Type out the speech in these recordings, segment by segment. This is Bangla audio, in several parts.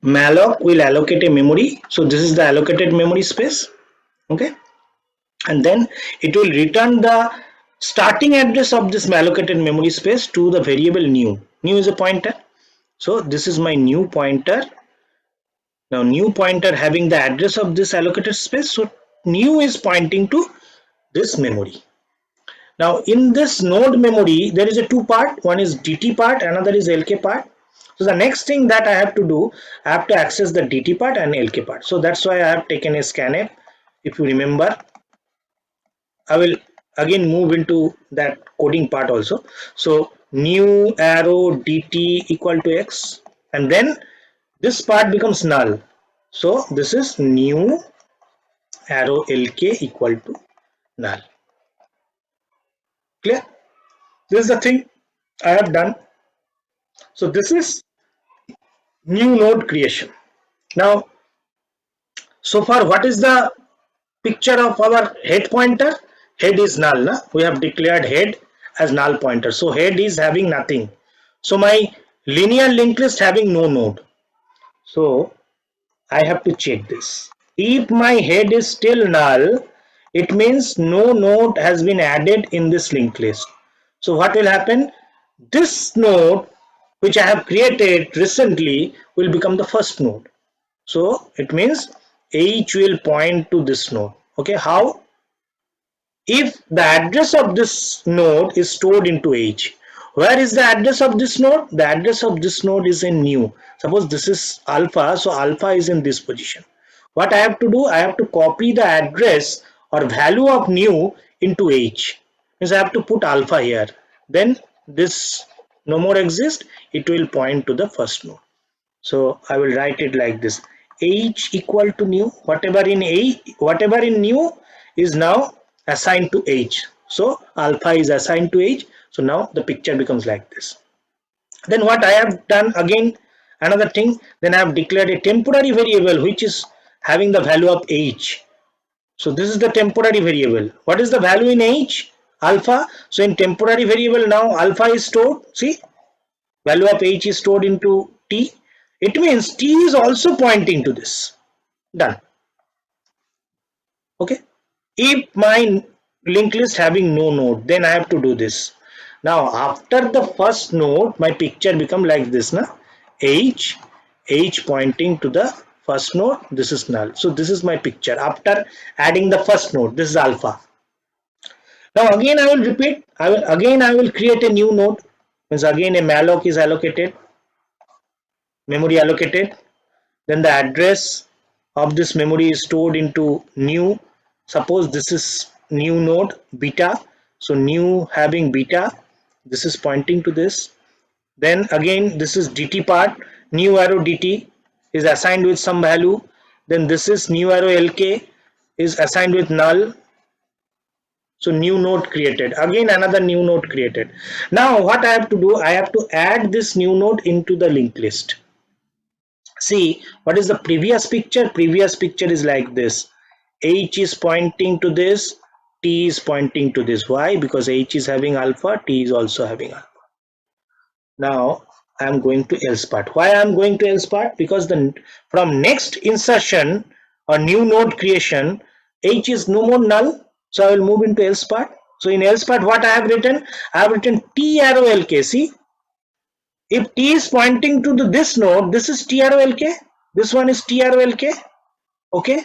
malloc will allocate a memory. So this is the allocated memory space. Okay, and then it will return the starting address of this allocated memory space to the variable new. New is a pointer. So this is my new pointer. Now new pointer having the address of this allocated space. So new is pointing to this memory. Now in this node memory, there is a two part. One is DT part, another is LK part. So the next thing that I have to do, I have to access the DT part and LK part. So that's why I have taken a scanf. If you remember, I will again move into that coding part also. So new arrow DT equal to X, and then this part becomes null. So this is new arrow LK equal to null. Clear? This is the thing I have done. So this is new node creation. Now, so far, what is the picture of our head pointer? Head is null. Na? We have declared head as null pointer. So head is having nothing. So my linear linked list having no node. So I have to check this. If my head is still null, it means no node has been added in this linked list. So what will happen? This node which I have created recently will become the first node. So it means H will point to this node. Okay, how? If the address of this node is stored into H, where is the address of this node? The address of this node is in new. Suppose this is alpha, so alpha is in this position. What I have to do? I have to copy the address or value of new into H. Means I have to put alpha here. Then this no more exists. It will point to the first node. So I will write it like this: H equal to new. Whatever in new is now assigned to H. So alpha is assigned to H. So now the picture becomes like this. Then what I have done again, another thing, then I have declared a temporary variable which is having the value of H. So this is the temporary variable. What is the value in H? Alpha. So in temporary variable now alpha is stored. See, value of H is stored into T. It means T is also pointing to this. Done. Okay. If my linked list having no node, then I have to do this. Now after the first node, my picture become like this. Na? H pointing to the first node. This is null. So this is my picture after adding the first node. This is alpha. Now again I will repeat. I will create a new node. Means again a malloc is allocated. Memory allocated. Then the address of this memory is stored into new. Suppose this is new node beta. So new having beta. This is pointing to this. Then again this is DT part. New arrow DT is assigned with some value. Then this is new arrow LK is assigned with null. So new node created. Again another new node created. Now what I have to do? I have to add this new node into the linked list. See, what is the previous picture? Previous picture is like this. H is pointing to this, T is pointing to this. Why? Because H is having alpha, T is also having alpha. Now I am going to else part. Why I am going to else part? Because from next insertion or new node creation, H is no more null. So I will move into else part. So in else part, what I have written? I have written T arrow LK. See, if T is pointing to this node, this is T arrow LK. This one is T arrow LK. Okay.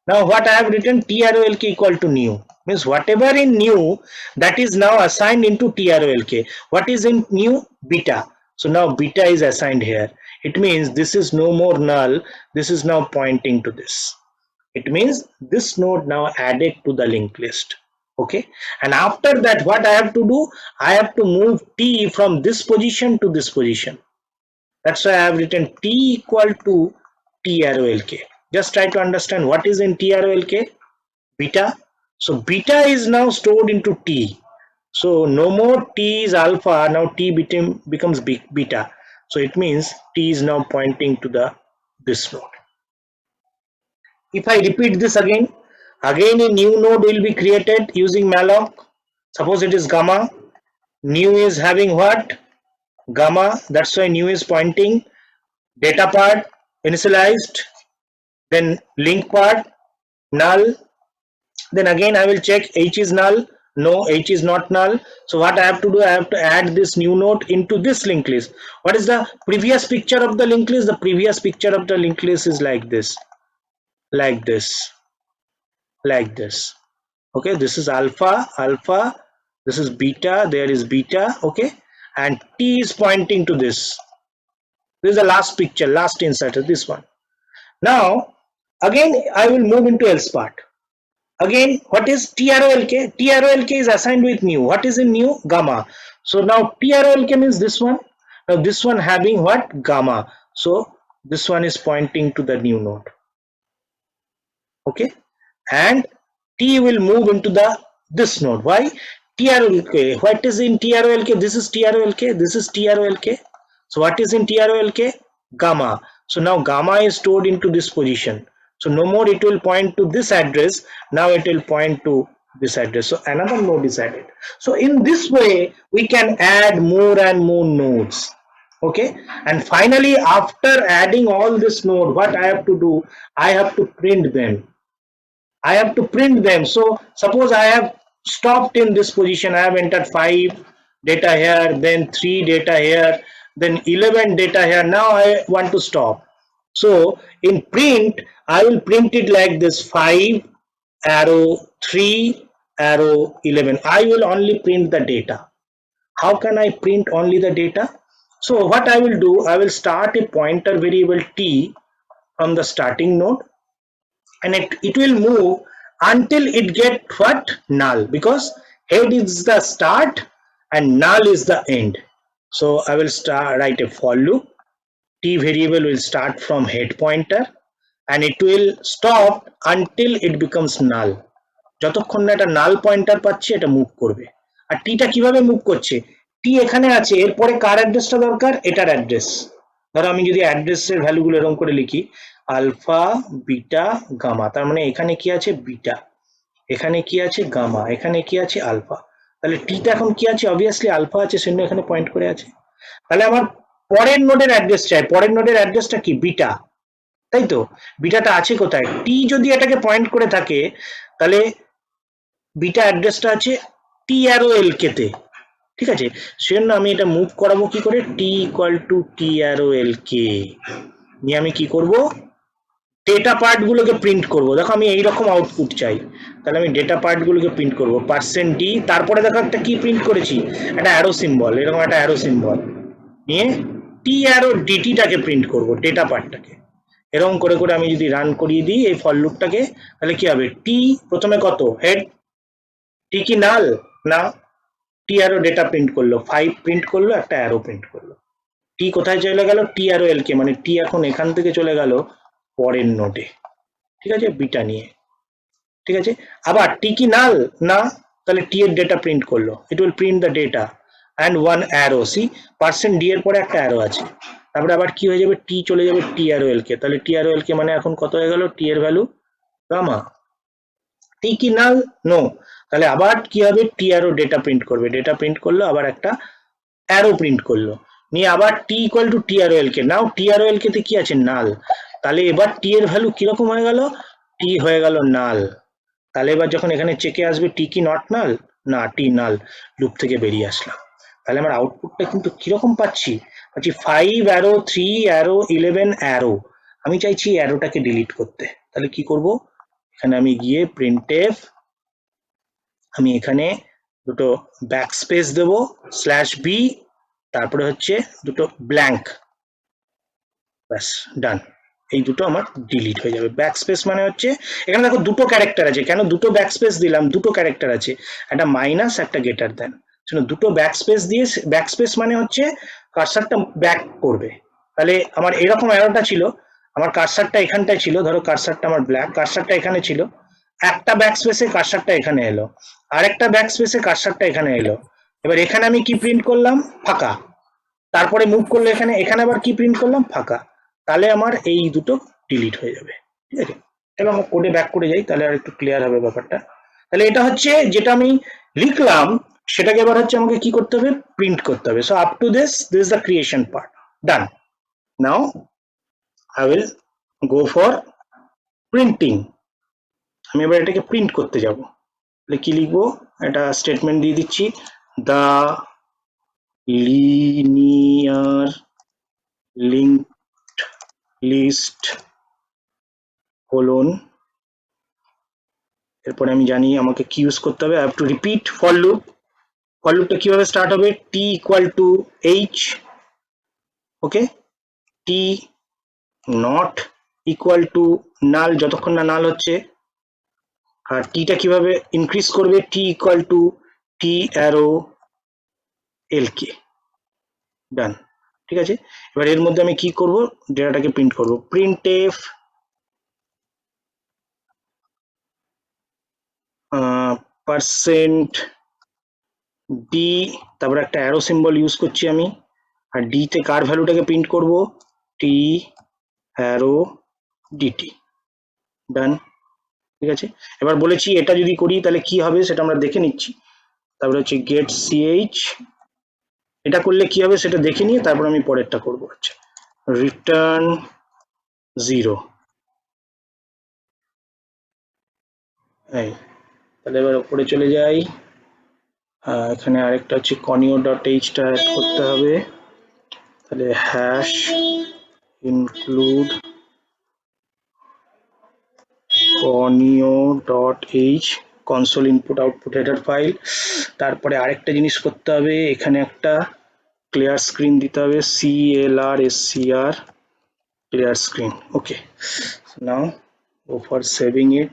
Now what I have written, T arrow LK equal to new. Means whatever in new, that is now assigned into T arrow LK. What is in new? Beta. So now beta is assigned here. It means this is no more null. This is now pointing to this. It means this node now added to the linked list. Okay. And after that, what I have to do? I have to move T from this position to this position. That's why I have written T equal to T arrow LK. Just try to understand what is in T arrow LK. Beta. So beta is now stored into T. So no more T is alpha. Now T becomes beta. So it means T is now pointing to this node. If I repeat this again a new node will be created using malloc. Suppose it is gamma. New is having what? Gamma. That's why new is pointing. Data part. initialized, then link part, null. Then again I will check H is null. No, H is not null. So what I have to do, I have to add this new node into this linked list. What is the previous picture of the linked list? The previous picture of the linked list is like this, like this, like this. Okay, this is alpha, alpha, this is beta, there is beta. Okay, and T is pointing to this. This is the last picture, last insert of this one. Now again I will move into else part. Again, what is TROLK? TROLK is assigned with new. What is in new? Gamma. So now TROLK means this one. Now this one having what? Gamma. So this one is pointing to the new node. Okay, and T will move into the this node. Why? TROLK. What is in TROLK? This is TROLK. This is TROLK. So what is in TROLK? Gamma. So now gamma is stored into this position. So no more it will point to this address. Now it will point to this address. So another node is added. So in this way we can add more and more nodes. Okay, and finally after adding all this node, what I have to do? I have to print them. I have to print them. So suppose I have stopped in this position. I have entered 5 data here, then 3 data here, then 11 data here. Now I want to stop. So in print, I will print it like this: 5 arrow 3 arrow 11. I will only print the data. How can I print only the data? So what I will do, I will start a pointer variable t from the starting node, and it will move until it get what? Null, because head is the start and null is the end. So I will write a for loop. T variable will start from head pointer and it will stop until it becomes null. যতক্ষণ না এটা নাল পয়েন্টার পাচ্ছে এটা মুভ করবে। আর টিটা কিভাবে মুভ করছে? টি এখানে আছে, এরপরে কার অ্যাড্রেসটা দরকার? এটার অ্যাড্রেস। ধরো আমি যদি অ্যাড্রেসের ভ্যালুগুলো এরকম করে লিখি, আলফা বিটা গামা, তার মানে এখানে কি আছে? বিটা, এখানে কি আছে? গামা, এখানে কি আছে? আলফা। তাহলে টিটা এখন কি আছে? অবভিয়াসলি আলফা আছে, সেজন্য এখানে পয়েন্ট করে আছে। তাহলে আমার পরের নোডের অ্যাড্রেস চাই। পরের নোডের অ্যাড্রেসটা কি? বিটা, তাই তো? বিটাটা আছে কোথায়? টি যদি এটাকে পয়েন্ট করে থাকে তাহলে বিটা অ্যাড্রেসটা আছে TROLK তে, ঠিক আছে? সেজন্য আমি এটা মুভ করাবো কি করে? T ইকুয়াল টু TROLK নিয়ে আমি কি করব? ডেটা পার্ট গুলোকে প্রিন্ট করব। দেখো আমি এইরকম আউটপুট চাই, তাহলে আমি ডেটা পার্ট গুলোকে প্রিন্ট করব %d, তারপরে দেখো একটা কি প্রিন্ট করেছি? একটা অ্যারো সিম্বল, এরকম একটা অ্যারো সিম্বল নিয়ে TRODT টাকে প্রিন্ট করব, ডেটা পার্টটাকে। এরকম করে করে আমি যদি রান করিয়ে দিই এই ফর লুপটাকে, তাহলে কি হবে? টি প্রথমে কত? হেড। টি কি নাল? না, টি অ্যারো ডেটা প্রিন্ট করলো, 5 প্রিন্ট করলো, একটা অ্যারো প্রিন্ট করলো। টি কোথায় চলে গেল? TROLK, মানে টি এখন এখান থেকে চলে গেল পরের নোডে, ঠিক আছে? বিটা নিয়ে, ঠিক আছে? আবার টি কি নাল? না, তাহলে টি এর ডেটা প্রিন্ট করলো, it will print the data and one arrow. সি %d এর পরে একটা অ্যারো আছে, তারপরে আবার কি হয়ে যাবে? টি চলে যাবে TROLK, তাহলে TROLK মানে এখন কত হয়ে গেল? টি এর ভ্যালু গামা। টি কি নাল? নো, তাহলে আবার কি হবে? TRO ডেটা প্রিন্ট করবে, ডেটা প্রিন্ট করলো, আবার একটা অ্যারো প্রিন্ট করলো, নিয়ে আবার T equal to TROLK। Now TROLK তে কি আছে? নাল। তাহলে এবার টি এর ভ্যালু কিরকম হয়ে গেল? টি হয়ে গেল নাল। তাহলে এবার যখন এখানে চেকে আসবে টি কি নট নাল? না, টি নাল। লুপ থেকে বেরিয়ে আসলাম। তাহলে আমার আউটপুটটা কিন্তু কিরকম পাচ্ছি? পাচ্ছি 5 অ্যারো 3 অ্যারো 11 অ্যারো। আমি চাইছি অ্যারোটাকে ডিলিট করতে, তাহলে কি করব? এখানে আমি গিয়ে প্রিন্টএফ, আমি এখানে দুটো ব্যাক স্পেস দেব, /b, তারপরে হচ্ছে দুটো ব্ল্যাঙ্ক, ব্যাস ডান। এই দুটো আমার ডিলিট হয়ে যাবে। ব্যাক স্পেস মানে হচ্ছে এখানে দেখো দুটো ক্যারেক্টার আছে, কেন দুটো ব্যাক স্পেস দিলাম? দুটো ক্যারেক্টার আছে, একটা মাইনাস, একটা গ্রেটার দেন। দুটো ব্যাক স্পেস দিয়ে, ব্যাক স্পেস মানে হচ্ছে কার্সারটা ব্যাক করবে। তাহলে আমার এরকম অ্যারোটা ছিল, আমার কার্সারটা এখানটায় ছিল, ধরো কার্সারটা আমার ব্ল্যাক, কার্সারটা এখানে ছিল, একটা ব্যাক স্পেসে কার্সারটা এখানে এলো, আরেকটা ব্যাক স্পেসে কার্সারটা এখানে এলো। এবার এখানে আমি কি প্রিন্ট করলাম? ফাঁকা। তারপরে মুভ করলে এখানে, এখানে আবার কি প্রিন্ট করলাম? ফাঁকা। তাহলে আমার এই দুটো ডিলিট হয়ে যাবে, ঠিক আছে? এবার আমরা কোডে ব্যাক করে যাই, তাহলে আর একটু ক্লিয়ার হবে ব্যাপারটা। তাহলে এটা হচ্ছে যেটা আমি লিখলাম, সেটাকে এবার হচ্ছে আমাকে কি করতে হবে? প্রিন্ট করতে হবে। So up to this is the creation part done. Now I will go for printing. আমি এবার এটাকে প্রিন্ট করতে যাব, তাহলে কি লিখবো, একটা স্টেটমেন্ট দিয়ে দিচ্ছি, the linear linked list colon, এরপরে আমি জানি আমাকে কি ইউজ করতে হবে, I have to repeat for loop. for loopটা কিভাবে স্টার্ট হবে, t equal to h, okay, t not equal to null, যতক্ষণ না null হচ্ছে, আর t টা কিভাবে ইনক্রিজ করবে, t equal to t arrow lk, ডান, ঠিক আছে। এবার এর মধ্যে আমি কি করব, ডেটাটাকে প্রিন্ট করব, printf পার্সেন্ট ডি, তারপরে একটা অ্যারো সিম্বল ইউজ করছি আমি, আর ডি তে কার ভ্যালুটাকে প্রিন্ট করব, টি অ্যারো ডিটি, ডান, ঠিক আছে। এবার বলেছি এটা যদি করি তাহলে কি হবে সেটা আমরা দেখে নিচ্ছি, তারপরে হচ্ছে গেট ch, এটা করলে কি হবে সেটা দেখে নিয়ে তারপর আমি পরেরটা করব, আচ্ছা, রিটার্ন 0, এই, তাহলে এবার উপরে চলে যাই, এখানে আরেকটা হচ্ছে conio ডট এইচ টা অ্যাড করতে হবে, তাহলে hash include conio dot H console input output header file, তারপরে আরেকটা জিনিস করতে হবে, এখানে একটা ক্লিয়ার স্ক্রিন দিতে হবে, CLRSCR clear screen, okay. So now go for saving it,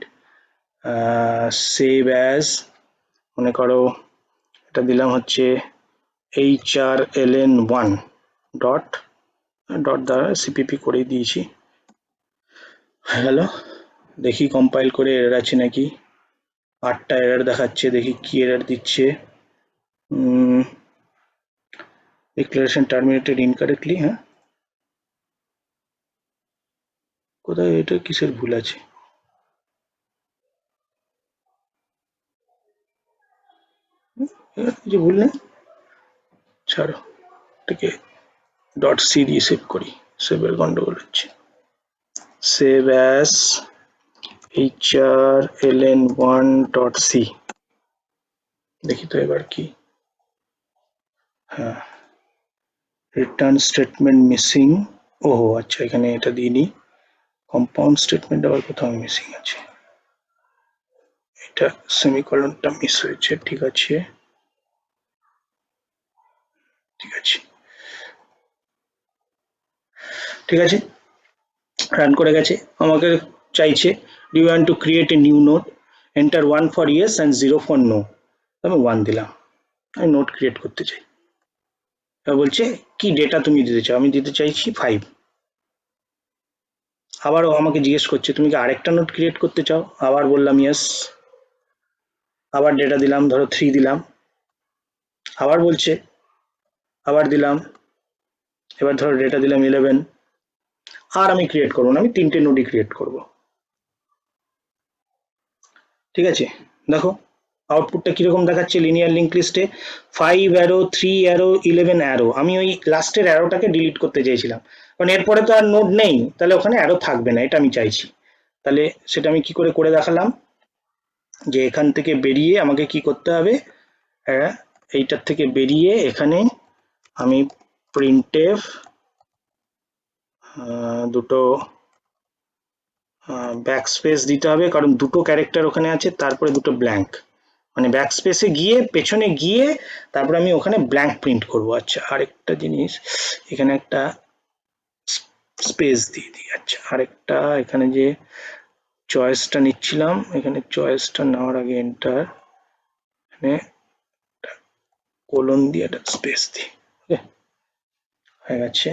save as, মনে করো এটা দিলাম হচ্ছে hrln1 ডট ডট দ্বারা সিপিপি করে দিয়েছি, হ্যালো, দেখি কম্পাইল করে এরর আছে নাকি, 8টা এরর দেখাচ্ছে, দেখি কি এরর দিচ্ছে, ডিক্লারেশন টার্মিনেটেড ইনকারেক্টলি, হ্যাঁ, কোথায় এটা কিসের ভুল আছে, কিছু ভুল নেই, ছাড়ো, এটাকে ডট সি দিয়ে সেভ করি, সেভের গন্ডগোল হচ্ছে, save as hrln1 dot C, দেখি তো এবার কি, হ্যাঁ, রিটার্ন স্টেটমেন্ট মিসিং, ওহো আচ্ছা এখানে এটা দিইনি, কম্পাউন্ড স্টেটমেন্ট আবার কোথাও মিসিং আছে, এটা সেমিকলনটা মিস হয়েছে, ঠিক আছে, ঠিক আছে, ঠিক আছে, রান করে গেছে, আমাকে চাইছে do you want to create a new node, enter 1 for yes and 0 for no, আমি 1 দিলাম, আমি নোড ক্রিয়েট করতে চাই, এবার বলছে কি ডেটা তুমি দিতে চাও, আমি দিতে চাইছি 5, আবারও আমাকে জিজ্ঞেস করছে তুমি কি আরেকটা নোড ক্রিয়েট করতে চাও, আবার বললাম ইয়েস, আবার ডেটা দিলাম, ধরো 3 দিলাম, আবার বলছে, আবার দিলাম, এবার ধরো ডেটা দিলাম 11, আর আমি ক্রিয়েট করবো না, আমি 3টে নোডই ক্রিয়েট করব, ঠিক আছে। দেখো আউটপুটটা কিরকম দেখাচ্ছে, লিনিয়ার লিঙ্ক লিস্টে 5 অ্যারো, 3 অ্যারো, 11 অ্যারো, আমি ওই লাস্টের অ্যারোটাকে ডিলিট করতে চেয়েছিলাম, কারণ এরপরে তো আর নোড নেই, তাহলে ওখানে অ্যারো থাকবে না, এটা আমি চাইছি, তাহলে সেটা আমি কি করে দেখালাম, যে এখান থেকে বেরিয়ে আমাকে কি করতে হবে, এইটার থেকে বেরিয়ে এখানে আমি প্রিন্টএফ দুটো ব্যাকস্পেস দিতে হবে, কারণ দুটো ক্যারেক্টার ওখানে আছে, তারপরে দুটো ব্ল্যাঙ্ক, মানে ব্যাকস্পেসে গিয়ে পেছনে গিয়ে তারপরে আমি ওখানে ব্ল্যাঙ্ক প্রিন্ট করব, আচ্ছা আরেকটা জিনিস, এখানে একটা স্পেস দিয়ে দিই, আচ্ছা আরেকটা, এখানে যে চয়েসটা নিচ্ছিলাম, এখানে চয়েসটা নেওয়ার আগে এন্টার, এখানে কোলন দিয়ে একটা স্পেস দিই, ওকে, হয়ে গেছে,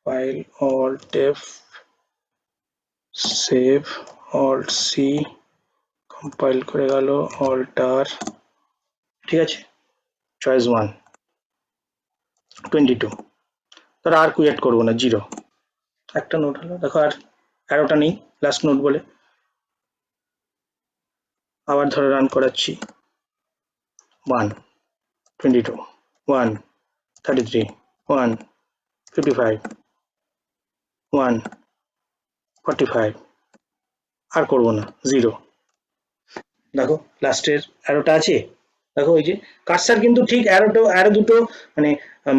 file alt F, save, alt C, compile করে গেল, অল্ট আর, ঠিক আছে, চয়েস 1 22, তার আর ক্রিয়েট করবো না, 0, একটা নোট হলো, দেখো আর অ্যারোটা নেই লাস্ট নোট বলে, আবার ধরে রান করাচ্ছি, 1 22 1 33 1 55 1 45 আর করব না 0 দেখো লাস্টের অ্যারোটা আছে দেখো ওই যে কার্সার কিন্তু ঠিক অ্যারো দুটো মানে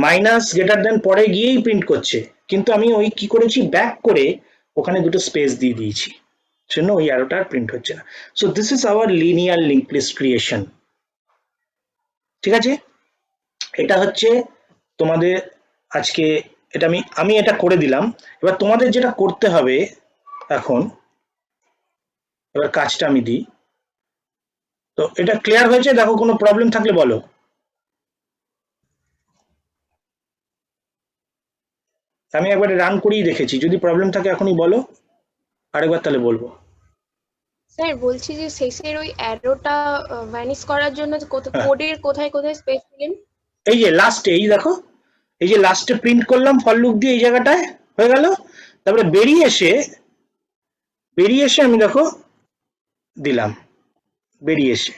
মাইনাস গ্রেটার দেন পরে গিয়েই প্রিন্ট করছে কিন্তু আমি ওই কি করেছি ব্যাক করে ওখানে দুটো স্পেস দিয়ে দিয়েছি জন্য ওই অ্যারোটা আর প্রিন্ট হচ্ছে না so this is our linear link list creation ঠিক আছে এটা হচ্ছে তোমাদের আজকে এটা আমি এটা করে দিলাম এবার তোমাদের যেটা করতে হবে এখন এবার কাজটা আমি দিই তো এটা ক্লিয়ার হয়েছে দেখো কোনো প্রবলেম থাকলে বলো আমি একবার রান করেই দেখেছি যদি প্রবলেম থাকে এখনই বলো আরেকবার তাহলে বলবো স্যার বলছি যে শেষের ওই অ্যারোটা ভ্যানিশ করার জন্য কোডের কোথায় কোথায় স্পেস দিলেন? এই যে লাস্টে এই দেখো এই যে লাস্টে প্রিন্ট করলাম ফর লুপ দিয়ে এই জায়গাটায় হয়ে গেল তারপরে বেরিয়ে এসে আমি দেখো দিলাম বেরিয়ে এসে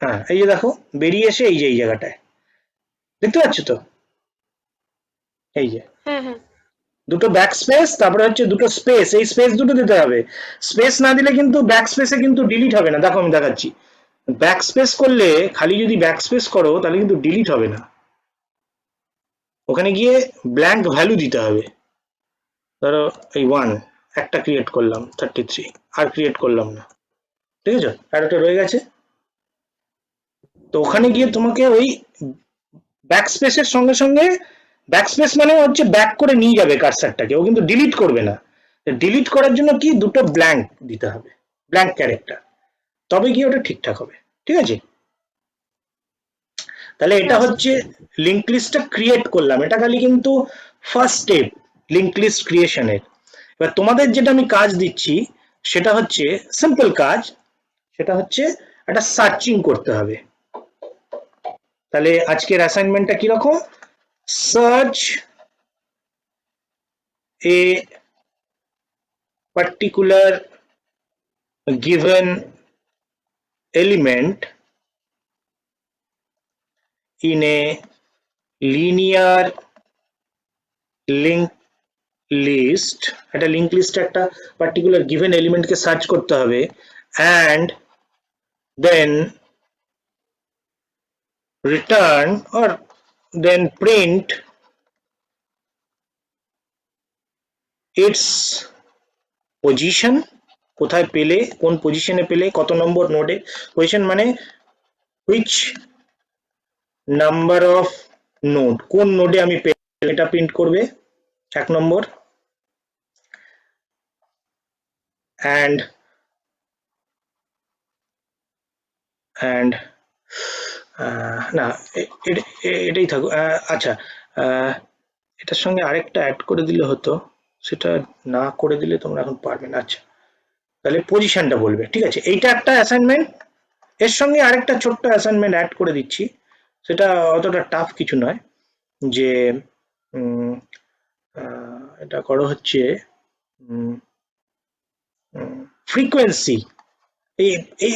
হ্যাঁ এই যে দেখো বেরিয়ে এসে এই যে এই জায়গাটায় দেখতে পাচ্ছ তো এই যে হ্যাঁ হ্যাঁ দুটো ব্যাক স্পেস তারপরে হচ্ছে দুটো স্পেস এই স্পেস দুটো দিতে হবে স্পেস না দিলে কিন্তু ব্যাক স্পেসে কিন্তু ডিলিট হবে না দেখো আমি দেখাচ্ছি ব্যাক স্পেস করলে খালি যদি ব্যাক স্পেস করো তাহলে কিন্তু ডিলিট হবে না ওখানে গিয়ে ব্ল্যাঙ্ক ভ্যালু দিতে হবে ধরো এই 1 একটা ক্রিয়েট করলাম 33 আর ক্রিয়েট করলাম না ঠিক আছে আর একটা রয়ে গেছে তো ওখানে গিয়ে তোমাকে ওই ব্যাক স্পেসের সঙ্গে সঙ্গে ব্যাক স্পেস মানে হচ্ছে ব্যাক করে নিয়ে যাবে কার্সারটাকে ও কিন্তু ডিলিট করবে না ডিলিট করার জন্য কি দুটো ব্ল্যাঙ্ক দিতে হবে ব্ল্যাঙ্ক ক্যারেক্টার তবে গিয়ে ওটা ঠিকঠাক হবে ঠিক আছে তাহলে এটা হচ্ছে লিঙ্ক লিস্টটা ক্রিয়েট করলাম এটা খালি কিন্তু ফার্স্ট স্টেপ লিঙ্ক লিস্ট ক্রিয়েশনের এবার তোমাদের যেটা আমি কাজ দিচ্ছি সেটা হচ্ছে সিম্পল কাজ সেটা হচ্ছে একটা সার্চিং করতে হবে তাহলে আজকের অ্যাসাইনমেন্টটা কিরকম search A particular given element in a linear link list একটা লিঙ্ক লিস্টে একটা পার্টিকুলার গিভেন এলিমেন্টকে সার্চ করতে হবে and then return or then print its position কোথায় পেলে কোন পজিশনে পেলে কত নম্বর নোডে পজিশন মানে which number of node কোন নোডে আমি পেলে এটা প্রিন্ট করবে এক নম্বর and না এটাই থাকুক আচ্ছা এটার সঙ্গে আরেকটা অ্যাড করে দিলে হতো সেটা না করে দিলে তোমরা এখন পারবে না আচ্ছা তাহলে পজিশনটা বলবে ঠিক আছে এইটা একটা অ্যাসাইনমেন্ট এর সঙ্গে আরেকটা ছোট্ট অ্যাসাইনমেন্ট অ্যাড করে দিচ্ছি সেটা অতটা টাফ কিছু নয় যে এটা করো হচ্ছে ফ্রিকোয়েন্সি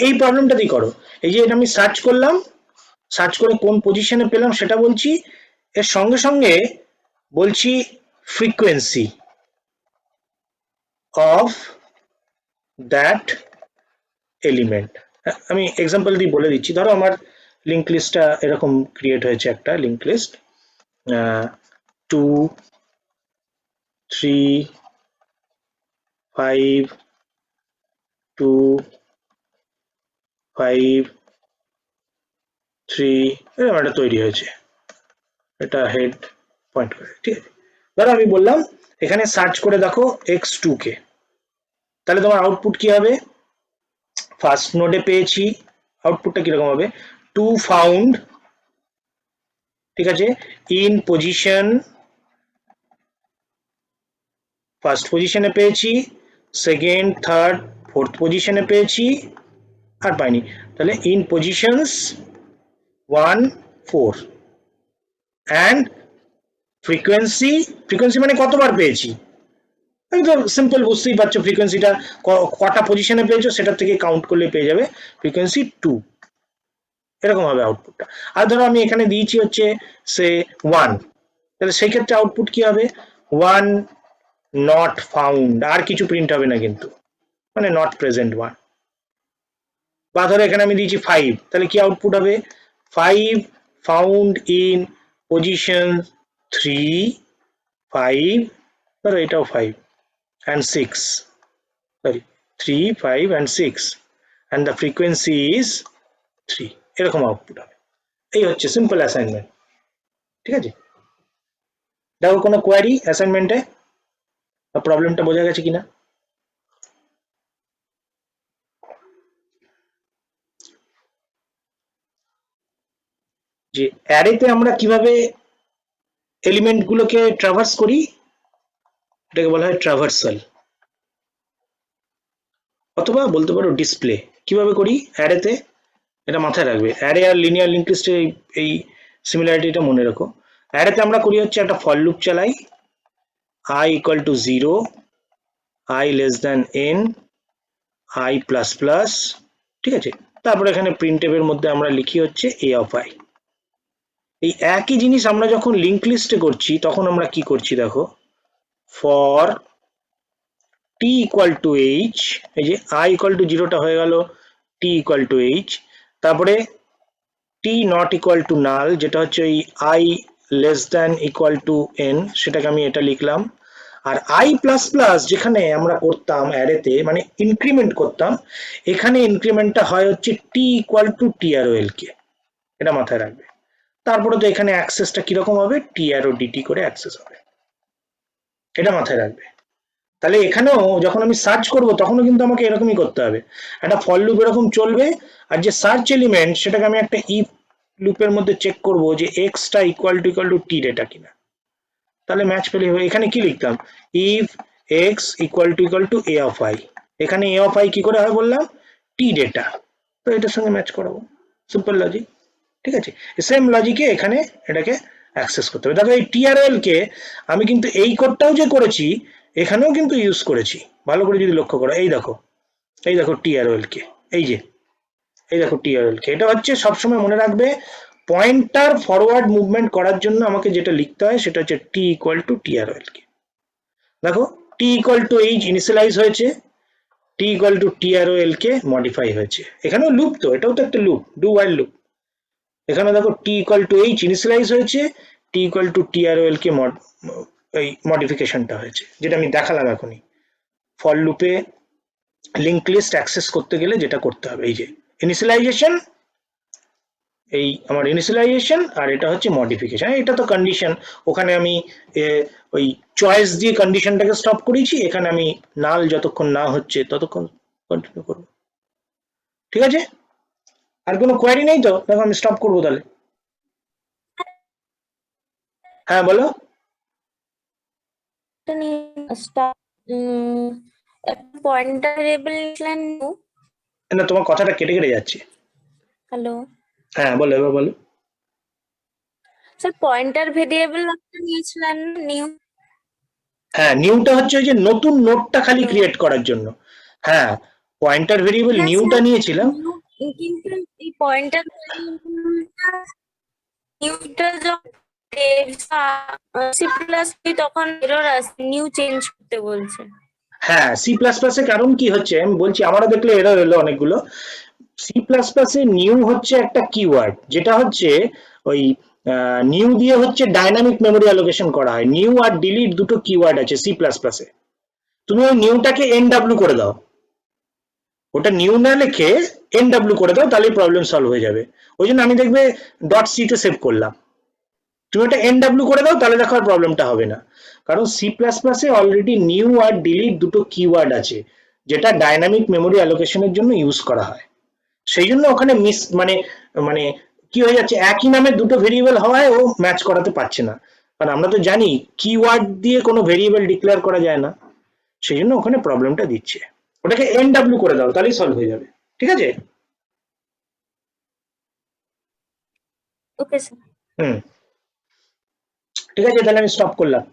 এই প্রবলেমটাতেই করো এই যে এটা আমি সার্চ করলাম সার্চ করে কোন পজিশনে পেলাম সেটা বলছি এর সঙ্গে সঙ্গে বলছি ফ্রিকোয়েন্সি অফ দ্যাট এলিমেন্ট আমি এক্সাম্পল দিয়ে বলে দিচ্ছি ধরো আমার লিঙ্ক লিস্টটা এরকম ক্রিয়েট হয়েছে একটা লিঙ্ক লিস্ট 2 3 5 2 5 3 এরকম একটা তৈরি হয়েছে এটা হেড পয়েন্ট করে ঠিক আছে ধরো আমি বললাম এখানে সার্চ করে দেখো x2 কে তাহলে তোমার আউটপুট কি হবে ফার্স্ট নোডে পেয়েছি আউটপুটটা কিরকম হবে 2 ফাউন্ড ঠিক আছে ইন পজিশন ফার্স্ট পজিশনে পেয়েছি সেকেন্ড থার্ড ফোর্থ পজিশনে পেয়েছি আর পাইনি তাহলে ইন পজিশনস 1 4 অ্যান্ড ফ্রিকোয়েন্সি মানে কতবার পেয়েছি একদম সিম্পল বুঝতেই পারছো ফ্রিকোয়েন্সিটা কটা পজিশনে পেয়েছো সেটা থেকে কাউন্ট করলে পেয়ে যাবে ফ্রিকোয়েন্সি 2 এরকম হবে আউটপুটটা আর ধরো আমি এখানে দিয়েছি হচ্ছে সে 1 তাহলে সেই ক্ষেত্রে আউটপুট কি হবে, 1 নট ফাউন্ড, আর কিছু প্রিন্ট হবে না কিন্তু, মানে নট প্রেজেন্ট 1। বা ধরো এখানে আমি দিয়েছি 5, তাহলে কি আউটপুট হবে, 5 ফাউন্ড ইন পজিশন 3, 5, ধরো এটাও 5 and 6, sorry 3, 5 and 6, and the frequency is 3, এরকম আউটপুট হবে। এই হচ্ছে সিম্পল অ্যাসাইনমেন্ট, ঠিক আছে। দেখো কোনো কোয়ারি অ্যাসাইনমেন্টে, প্রবলেমটা বোঝা গেছে কিনা। যে অ্যারেতে আমরা কিভাবে এলিমেন্ট গুলোকে ট্রাভার্স করি, এটাকে বলা হয় ট্রাভার্সাল, অথবা বলতে পারো ডিসপ্লে। কিভাবে করি অ্যারেতে, এটা মাথায় রাখবে, অ্যারে আর লিনিয়ার লিঙ্ক লিস্টের এই সিমিলারিটিটা মনে রাখো। অ্যারেতে আমরা করি হচ্ছে একটা ফর লুপ চালাই, i equal to 0, i less than n, i plus plus, ঠিক আছে। তারপর এখানে printf এর মধ্যে আমরা লিখি হচ্ছে a of i। এই একই জিনিস আমরা যখন লিঙ্ক লিস্টে করছি তখন আমরা কি করছি দেখো, for t equal to h, এই যে i equal to 0 টা হয়ে গেল t equal to h, তারপরে t not equal to null যেটা হচ্ছে ওই i less than equal to n, সেটাকে আমি এটা লিখলাম। আর i প্লাস প্লাস যেখানে আমরা করতাম অ্যারেতে, মানে ইনক্রিমেন্ট করতাম, এখানে ইনক্রিমেন্টটা হয় হচ্ছে t equal to trol কে, এটা মাথায় রাখবে। তারপরে তো এখানে অ্যাক্সেসটা কিরকম হবে, t arrow dt করে অ্যাক্সেস হবে, এটা মাথায় রাখবে। তাহলে এখানেও যখন আমি সার্চ করব তখনও কিন্তু আমাকে এরকমই করতে হবে, একটা ফর লুপ এরকম চলবে, আর যে সার্চ এলিমেন্ট সেটাকে আমি একটা ইফ লুপের মধ্যে চেক করব যে এক্স টা ইকুয়াল টু টি ডেটা কিনা, তাহলে ম্যাচ পেলে হবে। এখানে কি লিখতাম, if x equal to A of I, এখানে এ অফ আই কি করে হয় বললাম, টি ডেটা, তো এটার সঙ্গে ম্যাচ করাবো, সিম্পল লজিক, ঠিক আছে। সেম লজিকে এখানে এটাকে অ্যাক্সেস করতে হবে। দেখো এই টিআরএল কে আমি কিন্তু এই কোডটাও যে করেছি এখানেও কিন্তু ইউজ করেছি, ভালো করে যদি লক্ষ্য করো, এই দেখো টিআরএল কে, এই দেখো টিআরএল কে, এটা হচ্ছে সবসময় মনে রাখবে, পয়েন্টার ফরওয়ার্ড মুভমেন্ট করার জন্য আমাকে যেটা লিখতে হয় সেটা হচ্ছে টি ইকুয়াল টু টিআরএল কে। দেখো টি ইকুয়াল টু এইচ ইনিশিয়ালাইজ হয়েছে, টি ইকুয়াল টু টিআরএল কে মডিফাই হয়েছে, এখানেও লুপ, তো এটাও তো একটা লুপ, ডু ওয়াইল লুপ। এখানে দেখো টি ইকুয়াল টু এইচ ইনিশিয়ালাইজ হয়েছে, টি ইকুয়াল টু টিআরএল কে এই মডিফিকেশনটা হয়েছে, যেটা আমি দেখালাম এখনই। ফর লুপে লিঙ্ক লিস্ট অ্যাক্সেস করতে গেলে যেটা করতে হবে, এই যে ইনিশিয়ালাইজেশন, এই আমার ইনিশিয়ালাইজেশন, আর এটা হচ্ছে মডিফিকেশন। এটা তো কন্ডিশন, ওখানে আমি ওই চয়েস দিয়ে কন্ডিশনটাকে স্টপ করেছি, এখানে আমি নাল যতক্ষণ না হচ্ছে ততক্ষণ কন্টিনিউ করব, ঠিক আছে। আর কোনো কোয়ারি নেই তো, দেখো আমি স্টপ করবো তাহলে। হ্যাঁ বলো। পয়েন্টার ভেরিয়েবল লিখলেন, না তোমার কথাটা কেটে কেটে যাচ্ছে। হ্যালো হ্যাঁ বলো, এবার বলো। স্যার, পয়েন্টার ভেরিয়েবল আপনি নিয়েছিলেন নিউ। হ্যাঁ নিউটা হচ্ছে ওই যে নতুন নোটটা খালি Hello? ক্রিয়েট করার জন্য। হ্যাঁ পয়েন্টার ভেরিয়েবল হ্যাঁ নিউটা স্যার, নিয়েছিলাম। কিন্তু এই পয়েন্টার ভেরিয়েবলটা নিউটা যখন সি প্লাস তখন এরর আসে, নিউ চেঞ্জ করতে বলছে। হ্যাঁ সি প্লাস প্লাসের কারণ কি হচ্ছে আমি বলছি, আমারও দেখলে এরর এলো অনেকগুলো। সি প্লাস প্লাসে নিউ হচ্ছে একটা কিওয়ার্ড, যেটা হচ্ছে ওই নিউ দিয়ে হচ্ছে ডাইনামিক মেমোরি অ্যালোকেশন করা হয়। নিউ আর ডিলিট দুটো কিওয়ার্ড আছে সি প্লাস প্লাসে, তুমি ওই নিউটাকে এনডব্লিউ করে দাও, ওটা নিউ না লিখে এনডব্লিউ করে দাও, তাহলে প্রবলেম সলভ হয়ে যাবে। ওই জন্য আমি দেখবে ডট সি তে সেভ করলাম, তুমি ওটা এনডব্লিউ করে দাও, তাহলে দেখো আর প্রবলেমটা হবে না। কারণ সি প্লাস প্লাসে অলরেডি নিউ আর ডিলিট দুটো কিওয়ার্ড আছে, যেটা ডাইনামিক মেমোরি অ্যালোকেশনের জন্য ইউজ করা হয়। সেই জন্য ওখানে মিস মানে মানে কি হয়ে যাচ্ছে, একই নামে দুটো ভেরিয়েবল হওয়ায় ও ম্যাচ করাতে পারছে না, কারণ আমরা তো জানি কিওয়ার্ড দিয়ে কোনো ভেরিয়েবল ডিক্লেয়ার করা যায় না, সেই জন্য ওখানে প্রবলেমটা দিচ্ছে। ওটাকে এনডব্লিউ করে দাও, তাহলেই সলভ হয়ে যাবে, ঠিক আছে। Okay sir. হুম, ঠিক আছে, তাহলে আমি স্টপ করলাম।